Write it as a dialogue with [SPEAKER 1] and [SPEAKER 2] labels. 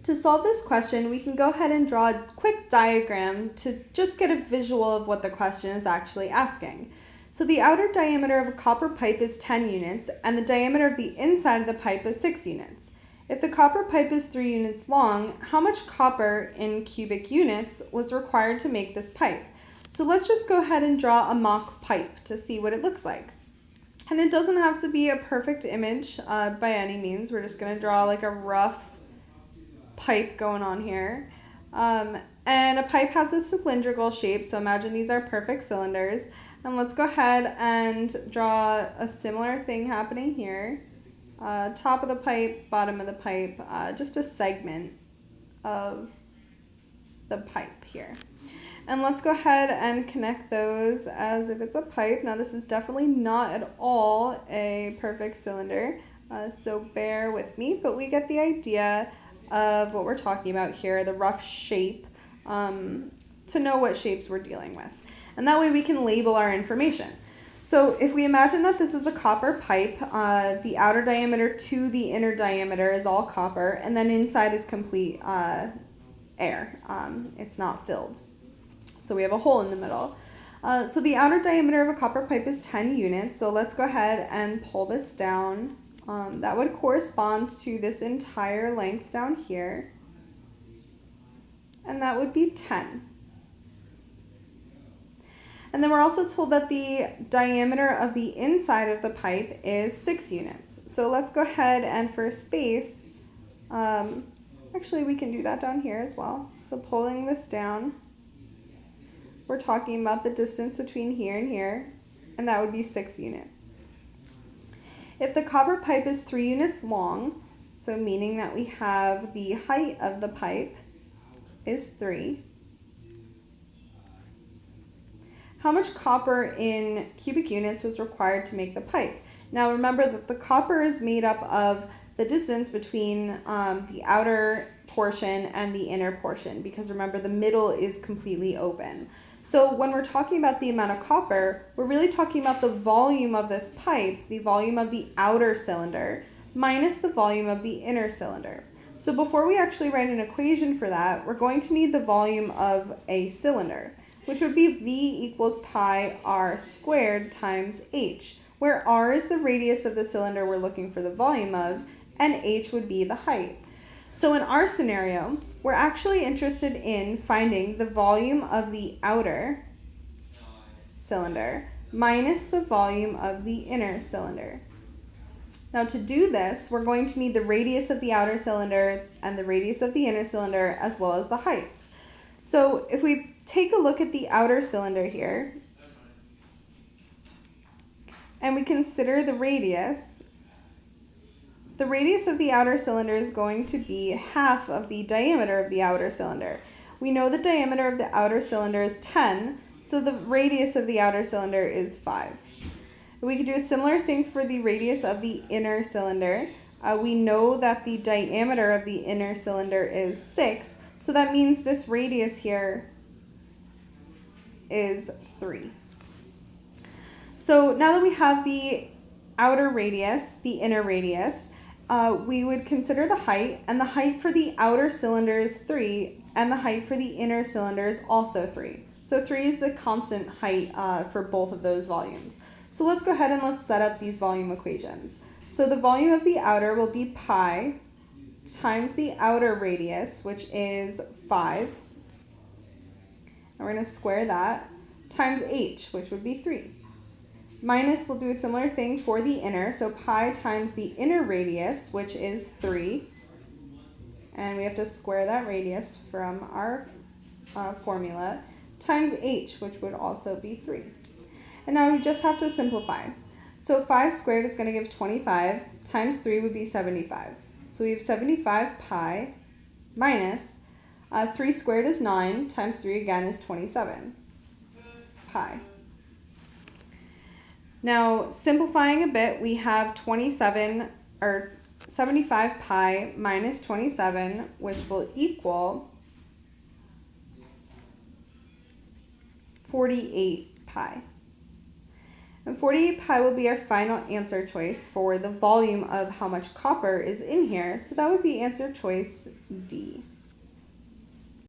[SPEAKER 1] To solve this question, we can go ahead and draw a quick diagram to just get a visual of what the question is actually asking. So the outer diameter of a copper pipe is 10 units, and the diameter of the inside of the pipe is 6 units. If the copper pipe is 3 units long, how much copper in cubic units was required to make this pipe? So let's just go ahead and draw a mock pipe to see what it looks like. And it doesn't have to be a perfect image by any means. We're just going to draw like a rough pipe going on here. And a pipe has a cylindrical shape, so imagine these are perfect cylinders. And let's go ahead and draw a similar thing happening here. Top of the pipe, bottom of the pipe, just a segment of the pipe here. And let's go ahead and connect those as if it's a pipe. Now this is definitely not at all a perfect cylinder, so bear with me, but we get the idea of what we're talking about here, the rough shape, to know what shapes we're dealing with. And that way we can label our information. So if we imagine that this is a copper pipe, the outer diameter to the inner diameter is all copper, and then inside is complete air. It's not filled. So we have a hole in the middle. So the outer diameter of a copper pipe is 10 units. So let's go ahead and pull this down. That would correspond to this entire length down here. And that would be 10. And then we're also told that the diameter of the inside of the pipe is 6 units. So let's go ahead and for space, actually we can do that down here as well. So pulling this down, we're talking about the distance between here and here, and that would be 6 units. If the copper pipe is 3 units long, so meaning that we have the height of the pipe is 3, how much copper in cubic units was required to make the pipe? Now remember that the copper is made up of the distance between the outer portion and the inner portion, because remember the middle is completely open. So when we're talking about the amount of copper, we're really talking about the volume of this pipe, the volume of the outer cylinder, minus the volume of the inner cylinder. So before we actually write an equation for that, we're going to need the volume of a cylinder, which would be V equals pi r squared times h, where r is the radius of the cylinder we're looking for the volume of, and h would be the height. So in our scenario, we're actually interested in finding the volume of the outer cylinder minus the volume of the inner cylinder. Now to do this, we're going to need the radius of the outer cylinder and the radius of the inner cylinder, as well as the heights. So if we take a look at the outer cylinder here, and we consider the radius of the outer cylinder is going to be half of the diameter of the outer cylinder. We know the diameter of the outer cylinder is 10, so the radius of the outer cylinder is 5. We could do a similar thing for the radius of the inner cylinder. We know that the diameter of the inner cylinder is 6, so that means this radius here is 3. So now that we have the outer radius, the inner radius, we would consider the height, and the height for the outer cylinder is 3, and the height for the inner cylinder is also 3. So 3 is the constant height for both of those volumes. So let's go ahead and let's set up these volume equations. So the volume of the outer will be pi times the outer radius, which is 5. And we're going to square that, times h, which would be 3. Minus, we'll do a similar thing for the inner, so pi times the inner radius, which is 3. And we have to square that radius from our formula, times h, which would also be 3. And now we just have to simplify. So 5 squared is going to give 25, times 3 would be 75. So we have 75 pi minus 3 squared is 9, times 3 again is 27 pi. Now, simplifying a bit, we have 75 pi minus 27, which will equal 48 pi. And 48 pi will be our final answer choice for the volume of how much copper is in here. So that would be answer choice D.